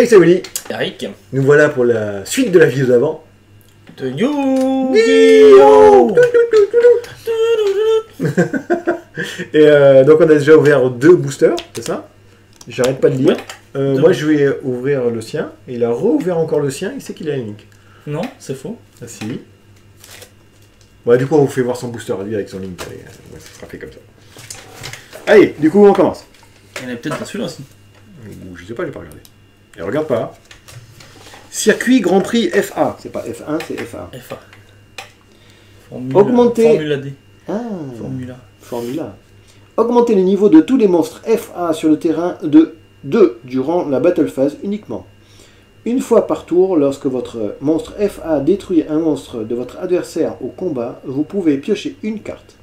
Salut, c'est Willy. Eric. Nous voilà pour la suite de la vidéo d'avant. De Yu-Gi-Oh! Et donc on a déjà ouvert 2 boosters, c'est ça? J'arrête pas de lire. Moi je vais ouvrir le sien. Il a rouvert encore le sien, il sait qu'il a une link. Non, c'est faux. Ah si. Ouais, du coup on vous fait voir son booster à lui avec son link. Allez, ouais, ça sera fait comme ça. Allez, du coup on commence. Il y en a peut-être dans celui-là aussi. Ou je sais pas, j'ai pas regardé. Et regarde pas. Circuit Grand Prix FA. C'est pas F1, c'est FA. FA. Formula, Augmenter. Formula D. Ah. Formula. Augmentez le niveau de tous les monstres FA sur le terrain de 2 durant la battle phase uniquement. Une fois par tour, lorsque votre monstre FA détruit un monstre de votre adversaire au combat, vous pouvez piocher une carte.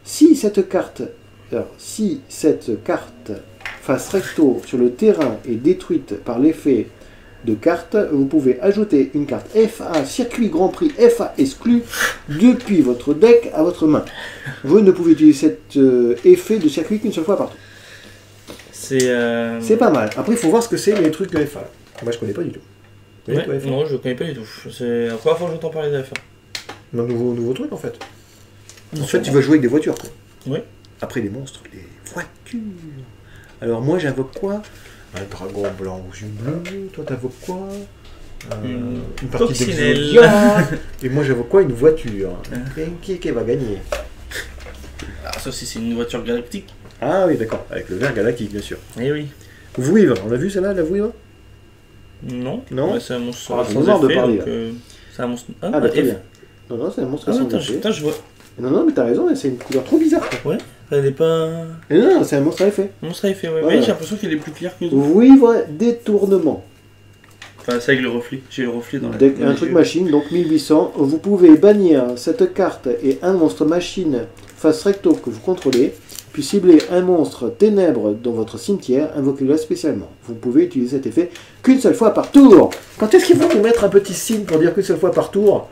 Si cette carte face recto sur le terrain est détruite par l'effet de carte, vous pouvez ajouter une carte FA Circuit Grand Prix FA exclu depuis votre deck à votre main. Vous ne pouvez utiliser cet effet de circuit qu'une seule fois par tour. C'est pas mal. Après, il faut voir ce que c'est les trucs de FA. Moi, je connais pas du tout. Ouais, non, je connais pas du tout. C'est la première fois que j'entends parler de FA. Un nouveau truc en fait. En fait, tu vas jouer avec des voitures. Quoi. Oui. Après, les monstres, les voitures. Alors, moi, j'invoque quoi? Un dragon blanc aux yeux bleus. Toi, t'invoques quoi? Une partie d'Exodia. Et moi, j'invoque quoi? Une voiture. Qui va gagner? Ah, ça aussi, c'est une voiture galactique. Ah oui, d'accord. Avec le vert galactique, bien sûr. Eh oui. Vouivre. On a vu celle-là, la Vouivre? Non. Non. Ouais, c'est un monstre Ah, sans de effet, parler, donc, c'est un monstre... Ah, bah très bien. Non, c'est un monstre sans effet. Putain, je vois. Non, mais t'as raison, c'est une couleur trop bizarre. Quoi. Ouais, elle est pas... Non, c'est un monstre à effet. Monstre à effet, ouais. Voilà. Mais j'ai l'impression qu'il est plus clair que les autres. Vouivre détournement. Enfin, c'est avec le reflet. J'ai le reflet dans la... Un truc machine, donc 1800. Vous pouvez bannir cette carte et un monstre machine face recto que vous contrôlez, puis cibler un monstre ténèbres dans votre cimetière, invoquez-le spécialement. Vous pouvez utiliser cet effet qu'une seule fois par tour. Quand est-ce qu'ils vont nous mettre un petit signe pour dire qu'une seule fois par tour?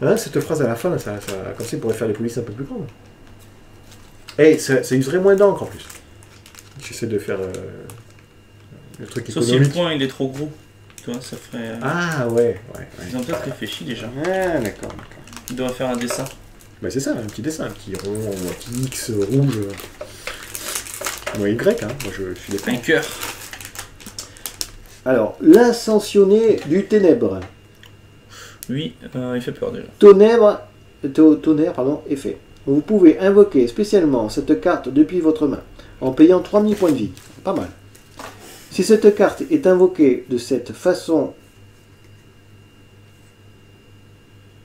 Hein, cette phrase à la fin, ça, comme ça, pourrait faire les polices un peu plus grandes. Et ça userait moins d'encre en plus. J'essaie de faire le truc sauf économique. si le point il est trop gros. Tu vois, ça ferait... Ah ouais. Ils ont peut-être réfléchi déjà. Ah d'accord. Ils devraient faire un dessin. Bah c'est ça, un petit dessin, un petit rond, un petit X rouge. Moi Y, hein. Moi je suis d'accord. Un cœur. Alors, l'ascensionné du ténèbre. Oui, il fait peur déjà. Tonnerre, effet. Vous pouvez invoquer spécialement cette carte depuis votre main, en payant 3000 points de vie. Pas mal. Si cette carte est invoquée de cette façon,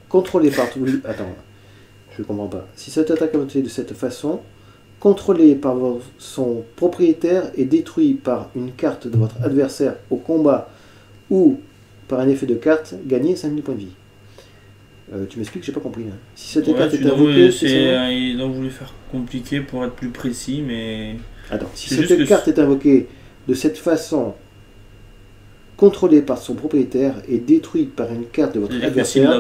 contrôlée par... Attends, je comprends pas. Si cette attaque est invoquée de cette façon, contrôlée par son propriétaire et détruit par une carte de votre adversaire au combat ou par un effet de carte, gagnez 5000 points de vie. Tu m'expliques, j'ai pas compris. Hein. Si cette carte est invoquée... Ils ont voulu faire compliqué pour être plus précis, mais... Attends, si cette carte est invoquée de cette façon, contrôlée par son propriétaire et détruite par une carte de votre adversaire...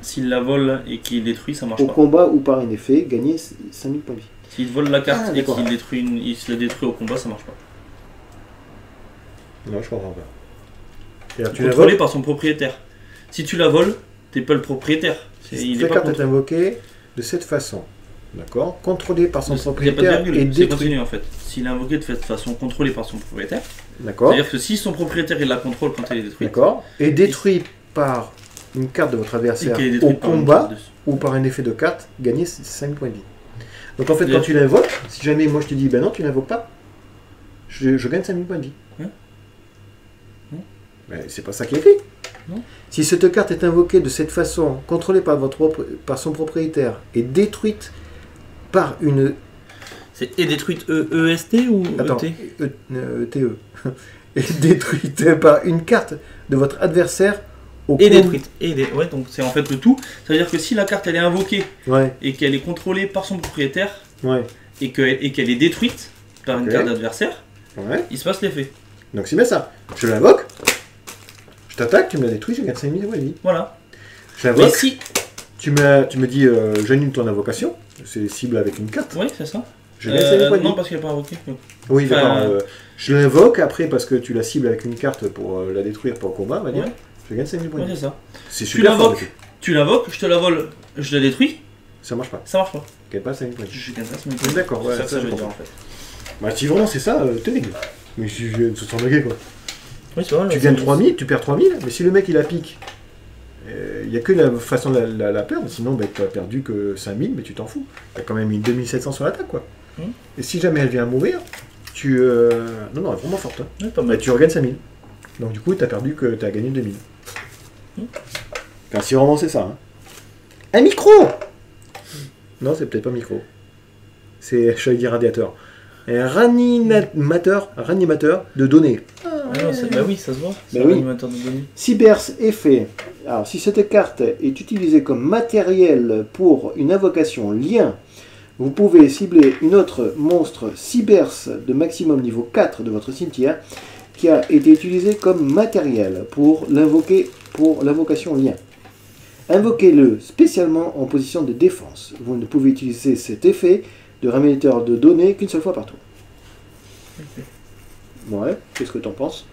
S'il la vole et qu'il détruit, ça marche au pas. Au combat ou par un effet, gagnez 5000 points de vie. S'il vole la carte et qu'il se la détruit au combat, ça marche pas. Non, je comprends pas. Contrôlé par son propriétaire. Si tu la voles, t'es pas le propriétaire. Si cette carte est invoquée de cette façon, d'accord, contrôlée par son propriétaire et détruite. En fait. S'il est invoqué de cette façon, contrôlé par son propriétaire. D'accord. C'est-à-dire que si son propriétaire il la contrôle quand elle est détruite. D'accord. Et détruit par une carte de votre adversaire au combat ou par un effet de carte, gagnez 5 points de vie. Donc en fait, quand tu l'invoques, si jamais moi je te dis ben non, tu l'invoques pas, je gagne 5000 points de vie. Mais c'est pas ça qui est écrit. Non. Si cette carte est invoquée de cette façon, contrôlée par son propriétaire et détruite par une... C'est détruite EST ou Attends, ET TE. Et détruite par une carte de votre adversaire au et détruite. Ouais, donc c'est en fait le tout. C'est-à-dire que si la carte elle est invoquée et qu'elle est contrôlée par son propriétaire et qu'elle est détruite par une carte d'adversaire, il se passe l'effet. Donc c'est bien ça. Je l'invoque. Je t'attaque, tu me la détruis, je gagne 5000 points de vie. Voilà. Je l'invoque. Si... Tu me dis, j'annule ton invocation. C'est cible avec une carte. Oui, c'est ça. Je gagne 5000 points de vie. Non, parce qu'elle n'est pas invoquée. Oui, d'accord. Je l'invoque après parce que tu la cibles avec une carte pour la détruire pour le combat, on va dire. Je gagne 5000 points de vie. C'est ça. C'est super fort. Tu l'invoques, je te la vole, je la détruis. Ça marche pas. Ça marche pas. Tu gagnes pas 5000 points de vie. Je gagne pas 5000 points de vie. D'accord, ouais, ça je veux dire en fait. Bah, si vraiment c'est ça, terrible. Mais je viens de se s'enlever quoi. Oui, c'est vrai. Tu gagnes 3000, tu perds 3000, mais si le mec il a pique, il n'y a que la façon de la perdre, sinon bah, tu as perdu que 5000, mais tu t'en fous. Tu as quand même mis 2700 sur l'attaque quoi. Et si jamais elle vient à mourir, tu. Non, non, elle est vraiment forte. Hein. Ouais, pas mal. Bah, tu regagnes 5000. Donc du coup, tu as perdu que tu as gagné 2000. Enfin, si vraiment c'est ça. Hein. Un micro. Non, c'est peut-être pas micro. C'est, j'allais dire radiateur. Un ranimateur de données. Bah oui, ça se voit. C'est un animateur de données. Cyberse effet. Alors, si cette carte est utilisée comme matériel pour une invocation lien, vous pouvez cibler une autre monstre Cyberse de maximum niveau 4 de votre cimetière qui a été utilisé comme matériel pour l'invocation lien. Invoquez-le spécialement en position de défense. Vous ne pouvez utiliser cet effet de ranimateur de données qu'une seule fois par tour. Okay. Ouais, qu'est-ce que tu en penses?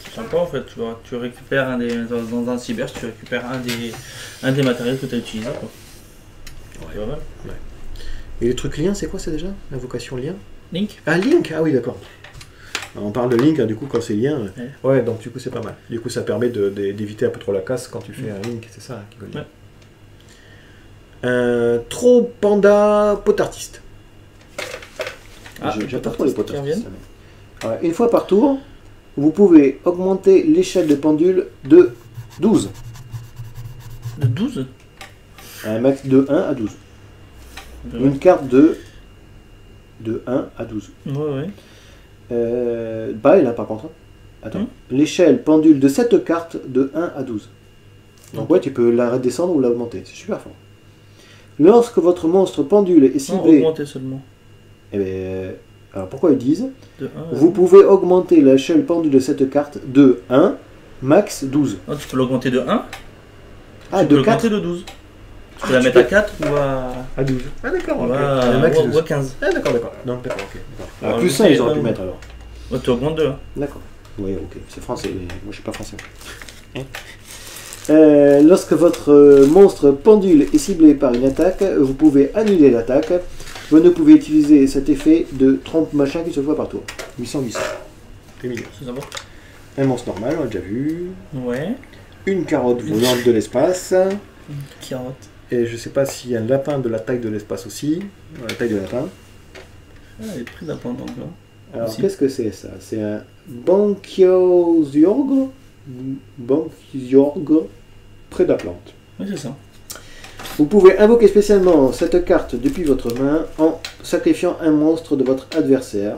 C'est sympa en fait, tu récupères dans un cyber, tu récupères un des matériels que tu as utilisé. Quoi. Ouais. C'est pas mal. Ouais. Et le truc lien, c'est quoi ça déjà? L'invocation lien? Link. Ah, Link. Ah oui, d'accord. On parle de Link, hein, du coup, quand c'est lien. Ouais, donc du coup, c'est pas mal. Du coup, ça permet d'éviter un peu trop la casse quand tu fais un Link, c'est ça qui veut dire. Un trop panda pot artiste. J'ai pas trop les pot artistes. Une fois par tour, vous pouvez augmenter l'échelle de pendule de 12. De 12? Un max de 1 à 12. Une carte de 1 à 12. Ouais. Bah, là par contre. Attends. L'échelle pendule de cette carte de 1 à 12. Donc ouais, tu peux la redescendre ou l'augmenter. C'est super fort. Lorsque votre monstre pendule est ciblé... Non, augmenter seulement. Eh bien, alors pourquoi ils disent de 1 vous pouvez augmenter l'échelle pendule de cette carte de 1, max 12. Non, tu peux l'augmenter de 1. Ah, tu de peux 4 l'augmenter de 12. Tu peux la mettre à 4 ou à 12. Ah d'accord, ou okay. à 15. Ah d'accord. Non, d'accord, ok. Alors, plus 1, ils auraient pu mettre alors. Ouais, tu augmentes 2. Hein. D'accord. Oui, ok. C'est français, mais moi je suis pas français. Lorsque votre monstre pendule est ciblé par une attaque, vous pouvez annuler l'attaque. Vous ne pouvez utiliser cet effet de trompe machin qu'une seule fois par tour. 800. C'est mignon. C'est sympa. Un monstre normal, on l'a déjà vu. Ouais. Une carotte volante de l'espace. Une carotte. Et je sais pas s'il y a un lapin de la taille de l'espace aussi. La taille de lapin. Ah, il est pris lapin donc là. Alors qu'est-ce que c'est ça? C'est un Banchiosiorgue. Banchiosiorgue près de la plante. Oui, c'est ça. Vous pouvez invoquer spécialement cette carte depuis votre main en sacrifiant un monstre de votre adversaire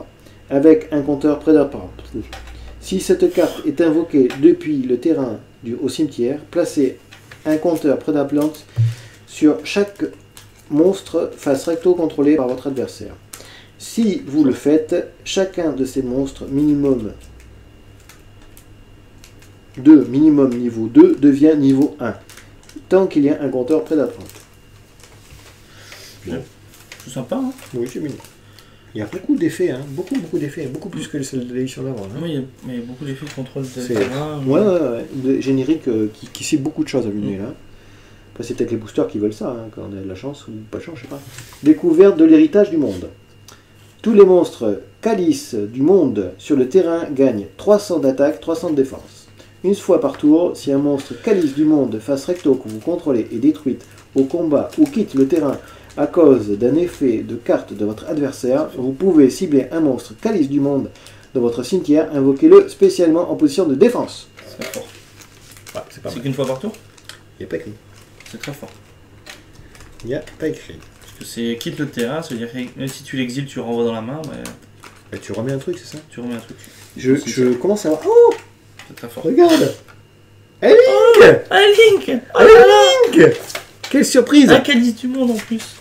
avec un compteur près de la plante. Si cette carte est invoquée depuis le terrain au cimetière, placez un compteur près de la plante sur chaque monstre face recto contrôlé par votre adversaire. Si vous le faites, chacun de ces monstres minimum niveau 2 devient niveau 1. Tant qu'il y a un compteur près de la plante. Bien. C'est sympa, hein? Oui, c'est mignon. Il y a beaucoup d'effets, hein? Beaucoup d'effets, beaucoup plus que celle de l'édition d'avant. Hein? Oui, mais beaucoup d'effets de contrôle de terrain. Ouais. De générique qui sait beaucoup de choses à l'unité là. Après, c'est peut-être les boosters qui veulent ça, hein, quand on a de la chance ou pas de chance, je sais pas. Découverte de l'héritage du monde. Tous les monstres calices du monde sur le terrain gagnent 300 d'attaque, 300 de défense. Une fois par tour, si un monstre calice du monde face recto que vous contrôlez est détruite au combat ou quitte le terrain à cause d'un effet de carte de votre adversaire, vous pouvez cibler un monstre calice du monde dans votre cimetière, invoquez-le spécialement en position de défense. C'est fort. Ouais, c'est qu'une fois par tour? Il n'y a pas écrit. C'est très fort. Il n'y a pas écrit. Parce que c'est quitte le terrain, c'est-à-dire que même si tu l'exiles, tu renvoies dans la main. Et tu remets un truc, c'est ça? Tu remets un truc. Je commence à voir. Oh! C'est très fort. Regarde! Un Link! Un Link! Un Link! Quelle surprise! Un calice du monde en plus.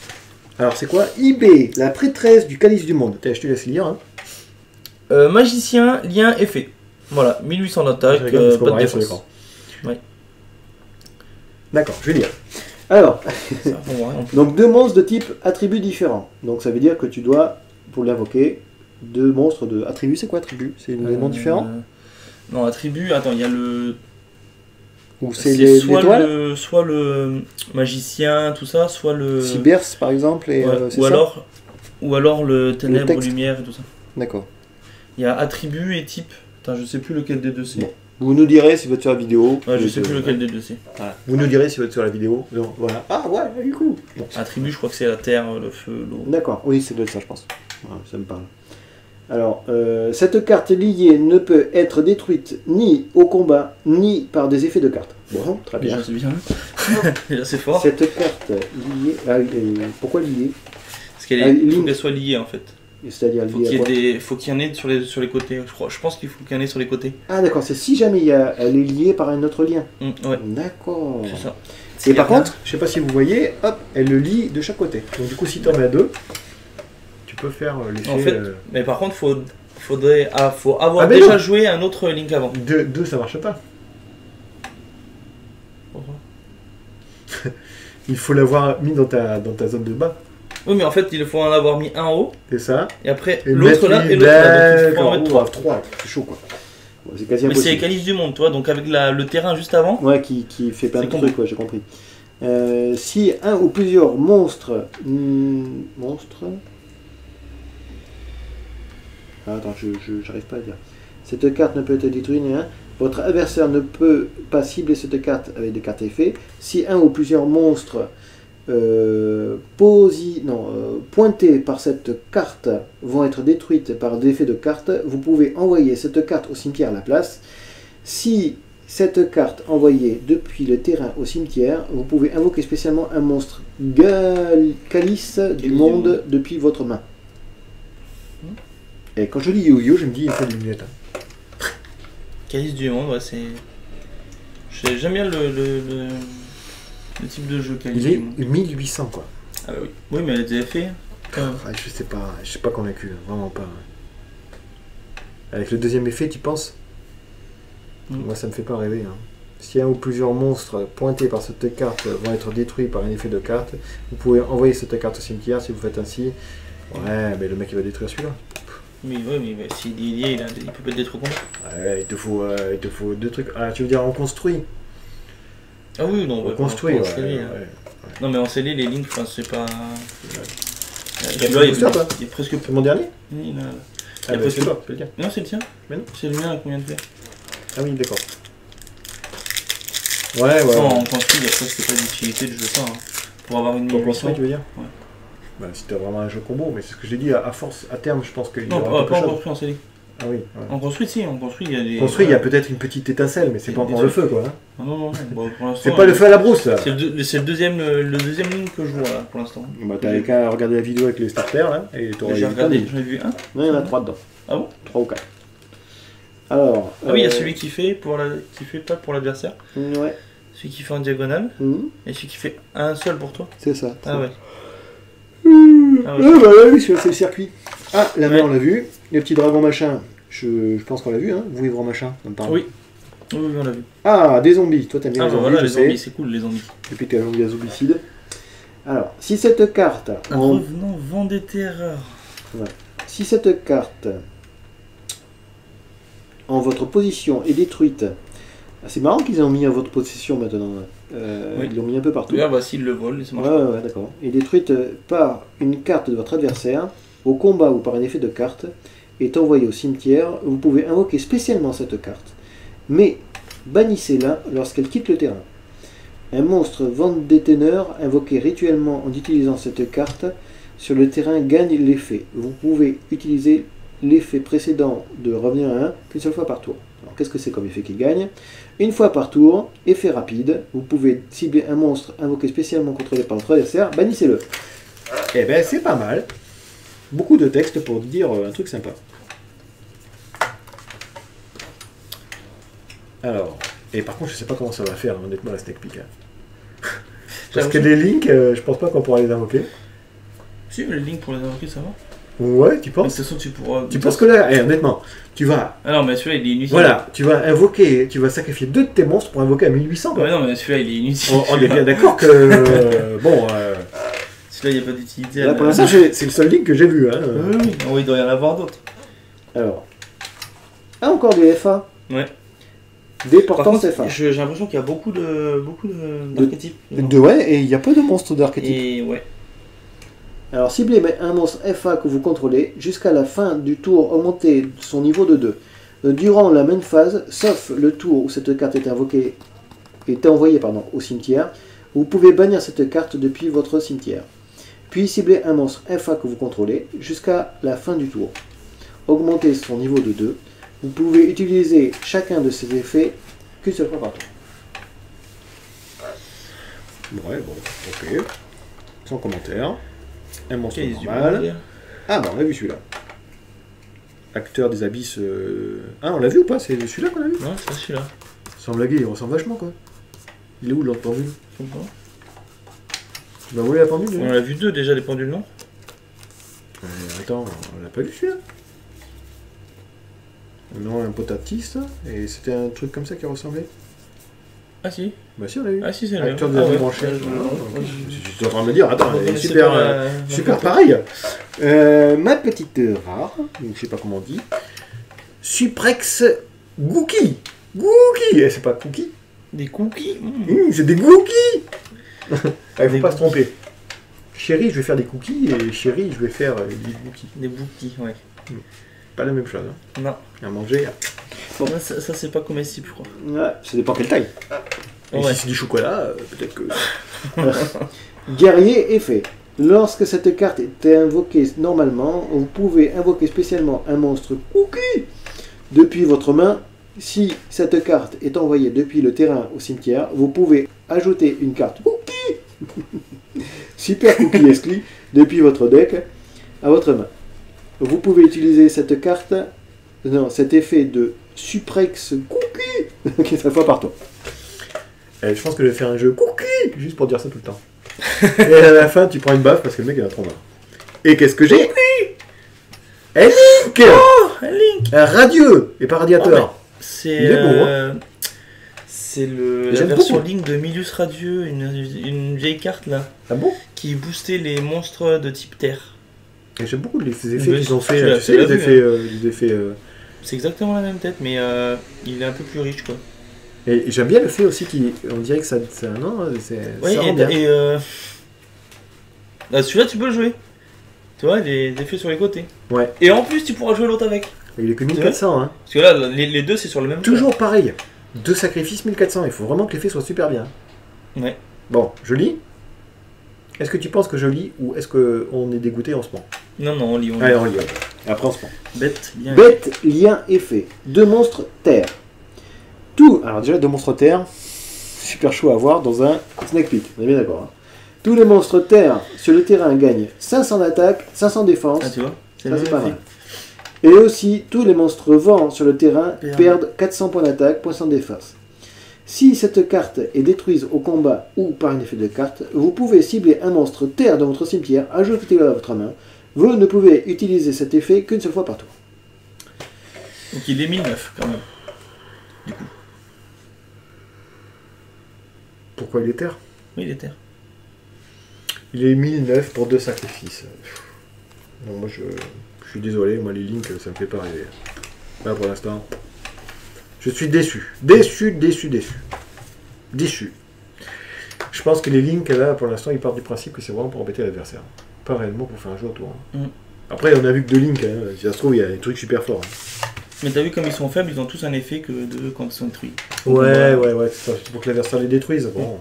Alors c'est quoi? IB, la prêtresse du calice du monde. Je te laisse lire. Hein. Magicien, lien, effet. Voilà, 1800 d'attaque, pas de défense. Ouais. D'accord, je vais lire. Alors, ça, bon, ouais, donc 2 monstres de type attributs différents. Donc ça veut dire que tu dois pour l'invoquer 2 monstres de attribut. C'est quoi attribut? C'est un élément différent? Non, attribut, attends, il y a le... Ou c'est soit le magicien, tout ça, soit le... Cyberse par exemple, et, ouais. Ou alors le ténèbres, lumière et tout ça. D'accord. Il y a attribut et type. Attends, je sais plus lequel des deux c'est. Bon. Vous nous direz si vous êtes sur la vidéo. Ouais, je sais plus lequel des deux c'est. Voilà. Vous nous direz si vous êtes sur la vidéo. Donc, voilà. Ah ouais, du coup. Bon. Attribut, je crois que c'est la terre, le feu, l'eau. D'accord, oui, c'est de ça, je pense. Ouais, ça me parle. Alors, cette carte liée ne peut être détruite ni au combat, ni par des effets de carte. Bon, très bien. Déjà, c'est bien. Déjà, c'est fort. Cette carte liée... pourquoi liée? Parce qu'elle faut qu'elle soit liée, en fait. C'est-à-dire liée faut qu'il y en ait sur les côtés. Je pense qu'il faut qu'il y en ait sur les côtés. Ah d'accord, c'est si jamais elle est liée par un autre lien. Ouais. D'accord. C'est ça. Et par contre, je sais pas si vous voyez, hop, elle le lie de chaque côté. Donc du coup, si tu en mets à 2, tu peux faire l'effet... En fait, mais par contre, faut avoir déjà joué un autre Link avant. 2, ça marche pas. Pourquoi? Il faut l'avoir mis dans ta zone de bas. Oui, mais en fait, il faut en avoir mis un en haut. C'est ça. Et après, l'autre là et l'autre là. Donc il faut en mettre 3. C'est chaud, quoi. Bon, c'est quasi impossible. Mais c'est impossible. les calices du monde, toi, donc avec le terrain juste avant. Ouais, qui fait plein de trucs, quoi, j'ai compris. Si un ou plusieurs monstres... Ah, attends, j'arrive pas à dire. Cette carte ne peut être détruite, votre adversaire ne peut pas cibler cette carte avec des cartes effets. Si un ou plusieurs monstres pointés par cette carte vont être détruites par des effets de carte, vous pouvez envoyer cette carte au cimetière à la place. Si cette carte envoyée depuis le terrain au cimetière, vous pouvez invoquer spécialement un monstre calice du monde depuis votre main. Et quand je lis Yo-Yo, je me dis il faut des lunettes. Calice du monde, ouais, c'est... J'aime bien le type de jeu Calice du monde. Il est 1800 quoi. Ah bah oui. Oui, mais elle a des effets. Je sais pas convaincu, vraiment pas. Avec le deuxième effet, tu penses? Moi ça me fait pas rêver. Si un ou plusieurs monstres pointés par cette carte vont être détruits par un effet de carte, vous pouvez envoyer cette carte au cimetière si vous faites ainsi. Ouais, mais le mec il va détruire celui-là. Mais s'il est lié, il peut pas être détruit comment? Ouais, il te faut 2 trucs. Ah, tu veux dire on construit? Ah oui, non, on construit, ouais. Non, mais en scellé, les lignes, c'est pas... Il est presque... C'est mon dernier? Oui, là. Ah, bah, c'est toi, c'est le tien. Non, c'est le tien. Mais non. C'est le mien qu'on vient de faire. Ah oui, d'accord. Ouais. Non, en construit, il y a presque pas d'utilité de jouer ça. Pour avoir une 1800. Tu veux dire? Ouais. Bah, si t'as vraiment un jeu combo, mais c'est ce que j'ai dit, à force, à terme, je pense qu'il y aura pas en construit en scellé. Ah oui. Ouais. En construit, si, en construit, il y a des... Construit, il y a peut-être une petite étincelle, mais c'est pas encore le feu, quoi. Non. Bon, pour l'instant... C'est pas le feu à la brousse, là. C'est le deuxième ligne que je vois, là, pour l'instant. Bah, t'avais qu'à regarder la vidéo avec les starters, là, et t'aurais... J'ai regardé, j'en ai vu un. Non, il y en a 3 dedans. Ah bon? 3 ou 4. Alors... Ah oui, il y a celui qui fait pas pour l'adversaire. Ouais. Celui qui fait en diagonale, et celui qui fait un seul pour toi. C'est ça. Ah ouais. Bah oui, c'est le circuit. Ah, la main, on l'a vu. Les petits dragons machin, je pense qu'on l'a vu, hein. Vous ivre machin, ça me parle. Oui, on l'a vu. Ah, des zombies. Toi, t'aimes bien les zombies. Voilà, les zombies, c'est cool, les zombies. Depuis que t'es un zombie zombicide. Alors, si cette carte... Revenant vent des terreurs. Ouais. Si cette carte, en votre position, est détruite... C'est marrant qu'ils aient mis à votre possession maintenant. Ils l'ont mis un peu partout. Ah bah s'ils le volent, ça marche. Ouais, d'accord. Et détruite par une carte de votre adversaire, au combat ou par un effet de carte, est envoyée au cimetière, vous pouvez invoquer spécialement cette carte, mais bannissez-la lorsqu'elle quitte le terrain. Un monstre Vendéteneur invoqué rituellement en utilisant cette carte sur le terrain gagne l'effet. Vous pouvez utiliser l'effet précédent de revenir à 1 qu'une seule fois par tour. Alors qu'est-ce que c'est comme effet qui gagne? Une fois par tour, effet rapide, vous pouvez cibler un monstre invoqué spécialement contrôlé par votre adversaire, bannissez-le. Eh ben c'est pas mal. Beaucoup de texte pour dire un truc sympa. Alors, et par contre je sais pas comment ça va faire honnêtement la Snake Peek. Parce que les links, je pense pas qu'on pourra les invoquer. Si, mais les links pour les invoquer ça va. Ouais, tu penses? De toute façon, tu pourras... Tu penses que là, honnêtement, tu vas... Ah non, mais celui-là, il est inutile. Voilà, tu vas invoquer, tu vas sacrifier 2 de tes monstres pour invoquer à 1800. Quoi. Ouais, non, mais celui-là, il est inutile. On est bien d'accord que... bon... Celui-là, il n'y a pas d'utilité. Là, pour l'instant, c'est le seul link que j'ai vu. Hein. Oui, il doit y en avoir d'autres. Alors. Ah, encore des FA. Ouais. Des portants FA. J'ai l'impression qu'il y a beaucoup d'archétypes. Ouais, et il y a peu de monstres d'archétypes. Et ouais. Alors, ciblez un monstre FA que vous contrôlez jusqu'à la fin du tour, augmentez son niveau de 2. Durant la même phase, sauf le tour où cette carte est envoyée au cimetière, vous pouvez bannir cette carte depuis votre cimetière. Puis ciblez un monstre FA que vous contrôlez jusqu'à la fin du tour. Augmentez son niveau de 2. Vous pouvez utiliser chacun de ces effets qu'une seule fois par tour. Ouais, bon, ok. Sans commentaire. Un monstre normal. Ah bah on l'a vu celui-là. Acteur des abysses... Ah on l'a vu ou pas? C'est celui-là qu'on a vu? Ouais, c'est celui-là. Sans blaguer, il ressemble vachement quoi. Il est où l'autre pendule? Tu m'as volé la pendule? On a vu deux déjà, les pendules, non? Attends, on l'a pas vu celui-là? Non, un potatiste, et c'était un truc comme ça qui ressemblait. Ah si. Bah si on l'a vu. Ah si, c'est le acteur de la branchée. Je suis en train de me dire, attends, super pareil. Ma petite rare, donc je sais pas comment on dit. Suprex Gookie. Gookie. C'est pas cookie. Des cookies. C'est des cookies. Il faut pas se tromper. Chérie, je vais faire des cookies, et chérie, je vais faire des bookies. Des bookies, ouais. Pas la même chose. Hein. Non. À manger. Bon. Ça c'est pas comestible, je crois. Ouais, ça dépend quelle taille. Et ouais. si c'est du chocolat, peut-être que... Guerrier effet. Lorsque cette carte est invoquée normalement, vous pouvez invoquer spécialement un monstre cookie depuis votre main. Si cette carte est envoyée depuis le terrain au cimetière, vous pouvez ajouter une carte cookie super cookie exclu depuis votre deck à votre main. Vous pouvez utiliser cette carte, cet effet de Suprex cookie qui est 3 fois par tour. Je pense que je vais faire un jeu cookie juste pour dire ça tout le temps. Et à la fin, tu prends une baffe parce que le mec il a trop marre. Et qu'est-ce que j'ai? Un Link. Oh, un Link. Un radieux et pas radiateur. Oh, c'est c'est la version Link de Milius Radieux, une vieille carte là. Ah bon? Qui boostait les monstres de type terre. J'aime beaucoup les effets qu'ils ont fait. Tu sais, les effets. C'est exactement la même tête, mais il est un peu plus riche quoi. Et j'aime bien le fait aussi qu'on dirait que ça non, ouais, ça rend bien. Celui-là tu peux le jouer. Tu vois, des effets sur les côtés. Ouais. Et en plus tu pourras jouer l'autre avec. Il est que 1400 hein. Parce que là les deux c'est sur le même. Toujours pareil. 2 sacrifices 1400. Il faut vraiment que l'effet soit super bien. Ouais. Bon, je lis. Est-ce que tu penses que je lis ou est-ce qu'on est dégoûté en ce moment? Non, on lit. Allez, on lit. Après, on se prend. Bête, lien, effet. 2 monstres terre. Tout. Alors, déjà, 2 monstres terre. Super chaud à voir dans un Snake Pit. On est bien d'accord. Hein. Tous les monstres terre sur le terrain gagnent 500 d'attaque, 500 défense. Ah, tu vois? C'est pas mal. Et aussi, tous les monstres vent sur le terrain perdent 400 points d'attaque, 100 de défense. Si cette carte est détruite au combat ou par un effet de carte, vous pouvez cibler un monstre terre dans votre cimetière, ajoutez-le à votre main. Vous ne pouvez utiliser cet effet qu'une seule fois par tour. Donc il est 1009 quand même. Du coup. Pourquoi il est terre? Oui, il est terre. Il est 1009 pour 2 sacrifices. Non, moi je suis désolé, moi les links ça me fait pas rêver. Là pour l'instant. Je suis déçu. Déçu. Je pense que les links là, pour l'instant, ils partent du principe que c'est vraiment pour embêter l'adversaire. Pas réellement pour faire un jeu autour. Hein. Après, on a vu que 2 links, hein. Si ça se trouve, il y a des trucs super forts. Hein. Mais t'as vu comme ils sont faibles, ils ont tous un effet que de quand ils sont détruits. Ouais, c'est pour que l'adversaire les détruise. Bon.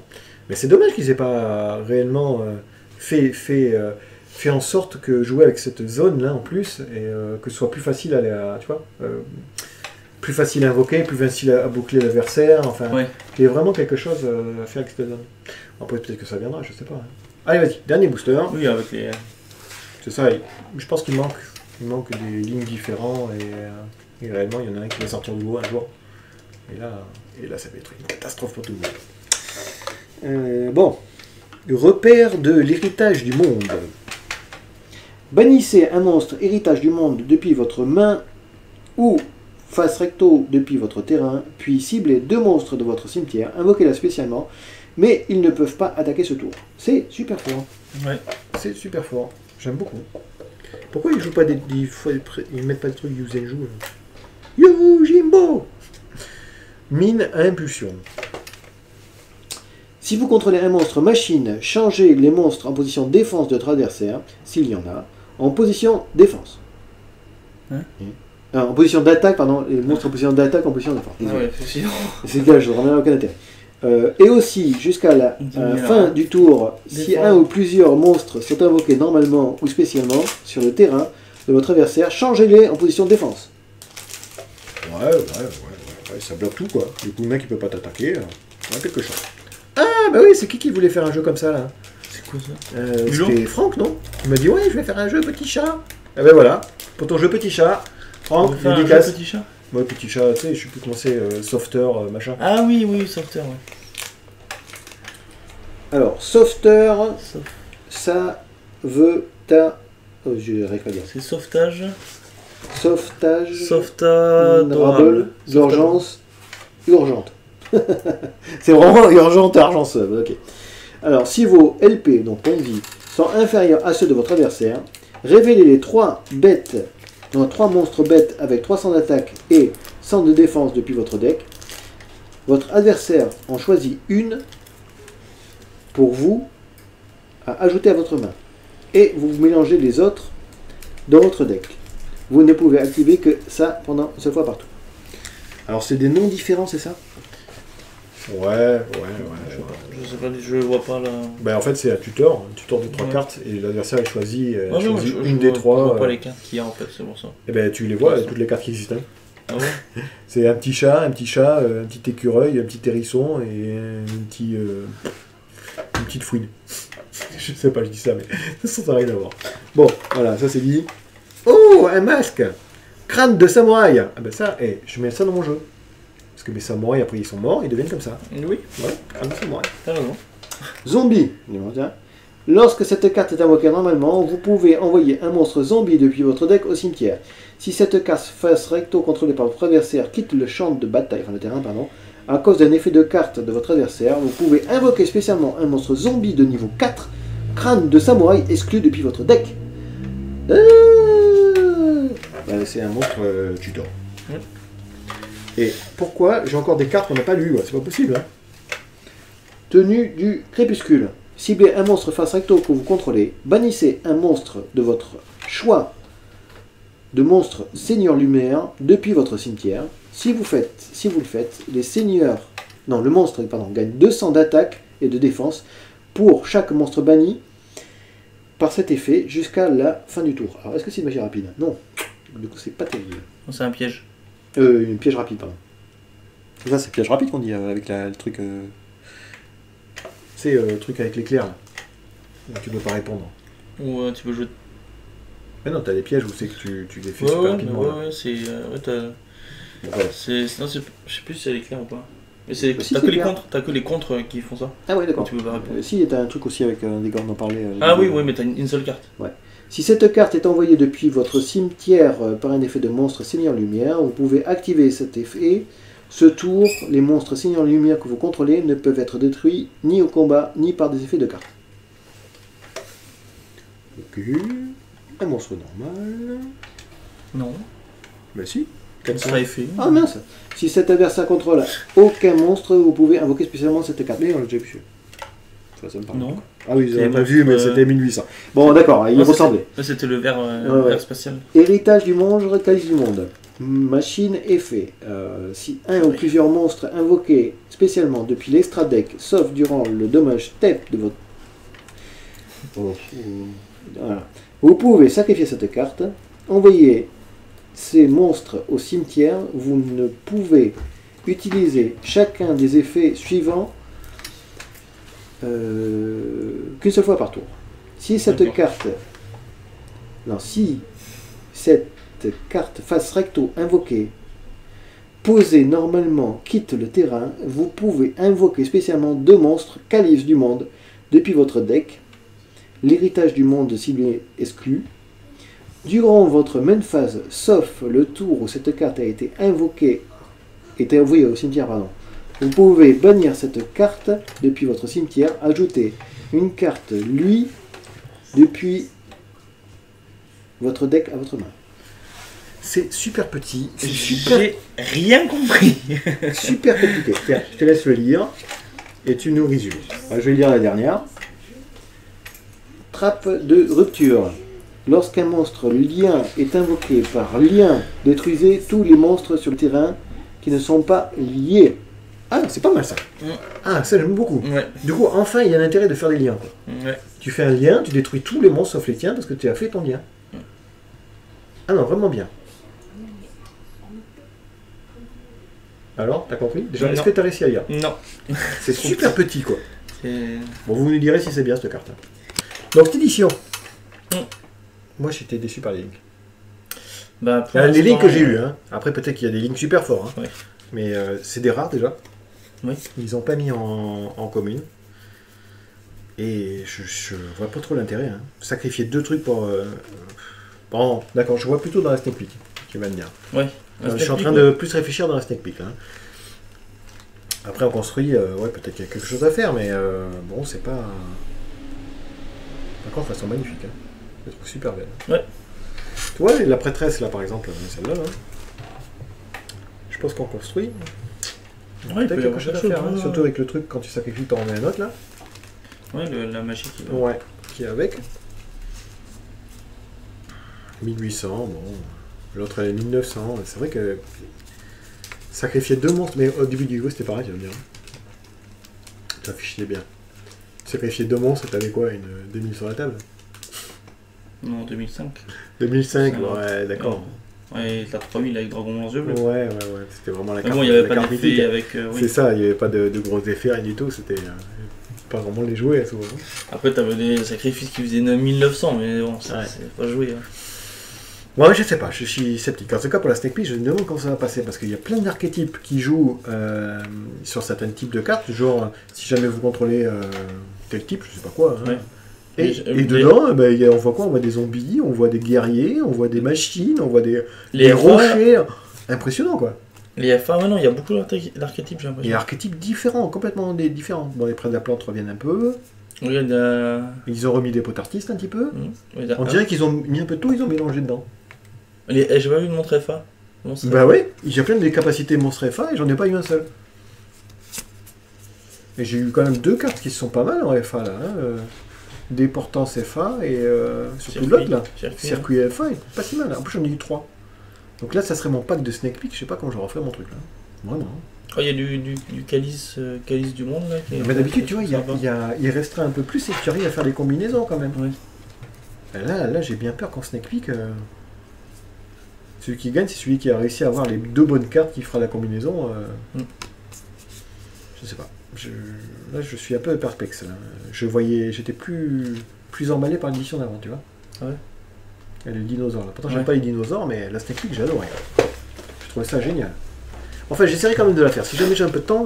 Mais c'est dommage qu'ils aient pas réellement fait en sorte que jouer avec cette zone là en plus et que ce soit plus facile à tu vois. Plus facile à invoquer, plus facile à boucler l'adversaire, enfin, il y a vraiment quelque chose à faire avec cette zone. Après, peut-être que ça viendra, je sais pas. Hein. Allez, vas-y, dernier booster. Oui, avec les... C'est ça, je pense qu'il manque des lignes différents, et réellement, il y en a un qui va sortir du lot un jour. Et là, ça va être une catastrophe pour tout le monde. Bon, repère de l'héritage du monde. Bannissez un monstre héritage du monde depuis votre main, ou face recto depuis votre terrain, puis ciblez 2 monstres de votre cimetière, invoquez-la spécialement, mais ils ne peuvent pas attaquer ce tour. C'est super fort. Ouais. C'est super fort. J'aime beaucoup. Pourquoi ils jouent pas ils mettent pas le truc use and joue Yo Jimbo. Mine à impulsion. Si vous contrôlez un monstre machine, changez les monstres en position défense de votre adversaire, s'il y en a, en position défense. Hein en position d'attaque, pardon, les monstres en position d'attaque en position défense. Ah ouais, effectivement. C'est là, je ne remets aucun intérêt. Et aussi, jusqu'à la fin du tour, si un ou plusieurs monstres sont invoqués normalement ou spécialement sur le terrain de votre adversaire, changez-les en position défense. Ouais, ça bloque tout quoi. Du coup, le mec il peut pas t'attaquer, on a quelque chose. Ah bah oui, c'est qui voulait faire un jeu comme ça là? C'est quoi ça? C'était Franck, non? Il m'a dit ouais, je vais faire un jeu petit chat. Et ben voilà, pour ton jeu petit chat, Franck, dédicace. Petit chat? Ouais, petit chat, tu sais, je sais plus comment c'est, Softer, machin. Ah oui, Softer, ouais. Alors, Softer, ça veut ta... Oh, je n'arrive pas à dire. C'est sauvetage. Sauvetage. Sauvetage. Urgence. Urgente. C'est vraiment urgente, urgence. Ok. Alors, si vos LP, donc points de vie, sont inférieurs à ceux de votre adversaire, révélez les 3 monstres bêtes avec 300 d'attaque et 100 de défense depuis votre deck. Votre adversaire en choisit une pour vous à ajouter à votre main. Et vous mélangez les autres dans votre deck. Vous ne pouvez activer que ça pendant une seule fois partout. Alors c'est des noms différents, c'est ça? Ouais. Je sais pas, je vois pas là. Ben en fait c'est un tuteur de 3 cartes et l'adversaire choisit une des 3. Je vois pas les cartes qu'il y a en fait, c'est pour ça. Et ben tu les vois, toutes les cartes qui existent. Ah ouais. C'est un petit chat, un petit écureuil, un petit hérisson et une petite fouine. Je sais pas, je dis ça, mais ça n'a rien à voir. Bon, voilà, ça c'est dit. Oh, un masque! Crâne de samouraï! Ah ben ça, je mets ça dans mon jeu. Parce que mes samouraïs, après ils sont morts, ils deviennent comme ça. Oui. Ouais, crâne de samouraï. T'as raison. Zombie. Lorsque cette carte est invoquée normalement, vous pouvez envoyer un monstre zombie depuis votre deck au cimetière. Si cette carte face recto contrôlée par votre adversaire quitte le champ de bataille, enfin le terrain, pardon, à cause d'un effet de carte de votre adversaire, vous pouvez invoquer spécialement un monstre zombie de niveau 4, crâne de samouraï exclu depuis votre deck. C'est un monstre tutor. Et pourquoi j'ai encore des cartes qu'on n'a pas lues? C'est pas possible. Hein. Tenue du crépuscule. Ciblez un monstre face recto que vous contrôlez. Bannissez un monstre de votre choix de monstre Seigneur Lumière depuis votre cimetière. Si vous le faites, le monstre gagne 200 d'attaque et de défense pour chaque monstre banni par cet effet jusqu'à la fin du tour. Alors est-ce que c'est une magie rapide? Non. Du coup c'est pas terrible. C'est un piège. Une piège rapide, pardon. C'est ça, c'est piège rapide qu'on dit avec le truc. C'est le truc avec l'éclair là. Où tu peux pas répondre. Ou tu peux jouer. Mais non, t'as des pièges où c'est que tu les fais super rapidement. Ouais, c'est. Voilà. Je sais plus si c'est l'éclair ou pas. Mais c'est. Si, t'as que les contres qui font ça. Ah ouais, d'accord. Tu peux pas répondre. Si, t'as un truc aussi avec des gars, on en parlait. Oui, mais t'as une seule carte. Ouais. Si cette carte est envoyée depuis votre cimetière par un effet de monstre Seigneur Lumière, vous pouvez activer cet effet. Ce tour, les monstres Seigneur Lumière que vous contrôlez ne peuvent être détruits ni au combat, ni par des effets de cartes. Ok. Un monstre normal. Non. Bah si. Ça sera effet. Ah mince. Si cet adversaire contrôle aucun monstre, vous pouvez invoquer spécialement cette carte. Mais on l'a déjà vu. Ça me parle. Non. Ah oui, j'avais pas vu, mais c'était 1800. Bon, d'accord, il ressemblait. C'était le verre spatial. Héritage du monde, calice du monde. Machine effet. Si un ou plusieurs monstres invoqués spécialement depuis l'extra deck, sauf durant le dommage step de votre... Voilà. Vous pouvez sacrifier cette carte, envoyer ces monstres au cimetière. Vous ne pouvez utiliser chacun des effets suivants qu'une seule fois par tour. Si cette carte... Non, si cette carte face recto invoquée posée normalement quitte le terrain, vous pouvez invoquer spécialement 2 monstres calices du monde depuis votre deck. L'héritage du monde ciblé exclu. Durant votre main phase, sauf le tour où cette carte a été envoyée au cimetière, Vous pouvez bannir cette carte depuis votre cimetière, ajouter une carte lui depuis votre deck à votre main. C'est super petit. J'ai rien compris. Super compliqué. Tiens, je te laisse le lire et tu nous résumes. Je vais lire la dernière. Trappe de rupture. Lorsqu'un monstre lien est invoqué par lien, détruisez tous les monstres sur le terrain qui ne sont pas liés. Ah, c'est pas mal ça. Ah, ça j'aime beaucoup. Ouais. Du coup, enfin, il y a l'intérêt de faire des liens. Ouais. Tu fais un lien, tu détruis tous les monstres sauf les tiens parce que tu as fait ton lien. Ah non, vraiment bien. Alors, t'as compris? Déjà, est-ce que t'as réussi à lire? Non. C'est super petit quoi. C'est... Bon, vous nous direz si c'est bien cette carte. Donc, cette édition. Moi, j'étais déçu par les lignes. Bah, les lignes que j'ai eues. Hein. Après, peut-être qu'il y a des lignes super forts. Hein. Ouais. Mais c'est des rares déjà. Oui. Ils n'ont pas mis en commune. Et je vois pas trop l'intérêt. Hein. Sacrifier 2 trucs pour... Bon, d'accord, je vois plutôt dans la Snake Peek, qui va venir. Oui. Je suis en train de plus réfléchir dans la Snake Peek. Hein. Après, on construit, ouais, peut-être qu'il y a quelque chose à faire, mais bon, c'est pas... Par contre, elles sont magnifiques. Hein. Je les trouve super belles. Ouais. Tu vois, la prêtresse, là, par exemple, celle-là, là, je pense qu'on construit. Ouais, peut-être quelque chose à faire, hein. Surtout avec le truc, quand tu sacrifies, tu en remets un autre, là. Ouais, la magie qui va. Ouais, qui est avec. 1800, bon. L'autre, elle est 1900. C'est vrai que... Sacrifier 2 monstres, mais au début du jeu, c'était pareil, j'aime bien. Ça fichait bien. Sacrifier 2 monstres, t'avais quoi, une 2000 sur la table? Non, 2005. 2005, ouais, d'accord. Ouais, la 3000 avec Dragon Lance Yeux Bleus. Ouais, c'était vraiment la carte. Bon, il n'y avait pas d'effet avec... oui. C'est ça, il n'y avait pas de gros effets, rien du tout, c'était... pas vraiment les jouer, souvent. Après, t'avais des sacrifices qui faisaient 1900, mais bon, c'est pas joué. Hein. Ouais, je sais pas, je suis sceptique. En tout cas, pour la Snake Peek, je me demande comment ça va passer, parce qu'il y a plein d'archétypes qui jouent sur certains types de cartes, genre, si jamais vous contrôlez tel type, je sais pas quoi. Hein. Ouais. Et dedans, on voit quoi? On voit des zombies, on voit des guerriers, on voit des machines, on voit des rochers. Impressionnant, quoi. Les FA, ouais, non, il y a beaucoup d'archétypes, j'ai l'impression. Il y a archétypes différents, complètement différents. Bon, les prêtres de la plante reviennent un peu. Regarde, ils ont remis des pot artistes un petit peu. On dirait qu'ils ont mis un peu de tout, ils ont mélangé dedans. J'ai pas vu de monstre FA. Bah ouais, j'ai plein de capacités monstre FA et j'en ai pas eu un seul. Et j'ai eu quand même 2 cartes qui sont pas mal en FA là. Hein. Des portances FA et surtout l'autre là. Circuit FA est pas si mal. En plus j'en ai eu 3. Donc là ça serait mon pack de Snake Peek, je sais pas comment je referai mon truc là. Vraiment. Oh, il y a du calice du monde là. Mais d'habitude tu vois, il resterait un peu plus et tu arrives à faire des combinaisons quand même. Oui. Là j'ai bien peur qu'en Snake Peek... Celui qui gagne, c'est celui qui a réussi à avoir les 2 bonnes cartes qui fera la combinaison. Je sais pas. Là, je suis un peu perplexe. Là. J'étais plus emballé par l'édition d'avant, tu vois. Ouais. Et le dinosaure, là. Pourtant, j'aime pas les dinosaures, mais la Snake Peek, j'ai adoré. Je trouvais ça génial. Enfin, j'essaierai quand même de la faire. Si jamais j'ai un peu de temps,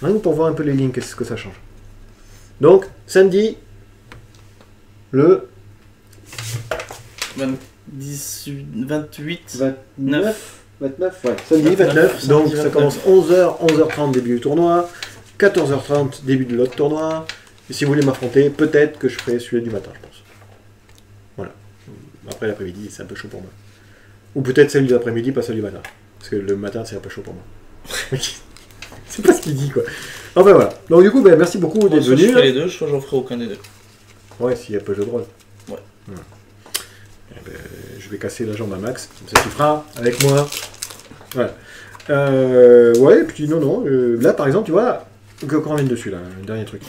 rien que pour voir un peu les lignes, qu'est-ce que ça change. Donc, samedi, le... 28, 29, ouais. Samedi 29, donc 29. Ça commence 11h, 11h30 début du tournoi, 14h30 début de l'autre tournoi. Et si vous voulez m'affronter, peut-être que je ferai celui du matin, je pense. Voilà. Après l'après-midi, c'est un peu chaud pour moi. Ou peut-être celui de l'après-midi, pas celui du matin. Parce que le matin, c'est un peu chaud pour moi. C'est pas ce qu'il dit, quoi. Enfin voilà. Donc du coup, merci beaucoup d'être venu. Je ferai les deux, soit j'en ferai aucun des deux. Ouais, s'il y a pas de jeu de rôle. Ouais. Je vais casser la jambe à Max, comme ça tu feras avec moi. Voilà. Ouais, et puis non. Là, par exemple, tu vois, quand on vient dessus, là, un dernier truc.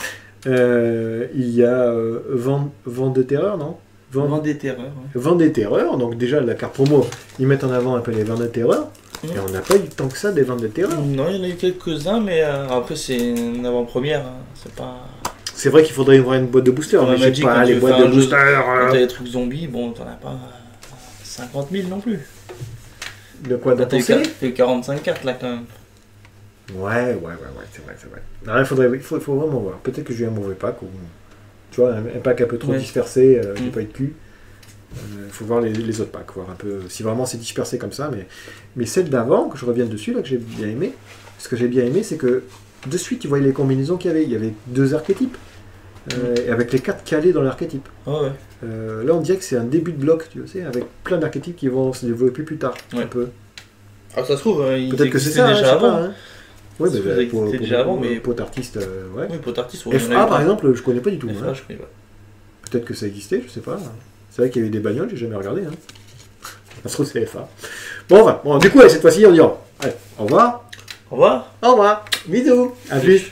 Il y a Vent de terreur, non? Vent des terreurs. Ouais. Vent des terreurs, donc déjà la carte promo, ils mettent en avant un peu les vents de terreur. Et on n'a pas eu tant que ça des vents de terreur. Non, il y en a eu quelques-uns, mais après c'est une avant-première, hein. C'est pas... C'est vrai qu'il faudrait avoir une boîte de booster, mais j'ai pas les boîtes de booster. Quand t'as des trucs zombies, bon, t'en as pas 50 000 non plus. De quoi? T'as fait 45 cartes là quand même. Ouais, c'est vrai. Non, il faut vraiment voir. Peut-être que j'ai eu un mauvais pack, ou tu vois, un pack un peu trop dispersé, j'ai pas eu de cul. Il faut voir les autres packs, voir un peu si vraiment c'est dispersé comme ça. Mais celle d'avant, que je revienne dessus, là, que j'ai bien aimé, ce que j'ai bien aimé, c'est que de suite, tu voyais les combinaisons qu'il y avait. Il y avait 2 archétypes. Et avec les cartes calées dans l'archétype. Ah ouais. Là, on dirait que c'est un début de bloc, tu sais, avec plein d'archétypes qui vont se développer plus tard. Ouais. Un peu. Ah, ça se trouve, peut-être que c'est ça déjà avant. Hein. Oui, mais déjà avant, mais. Pot artiste, ouais. Oui, pot artiste. FA, par exemple, je connais pas du tout. FA, je connais pas. Peut-être que ça existait, je sais pas. C'est vrai qu'il y avait des bagnoles, j'ai jamais regardé. Hein. Ça se trouve, c'est FA. Bon, du coup, cette fois-ci, on dit allez, au revoir. Au revoir. Au revoir. Bisous. À plus.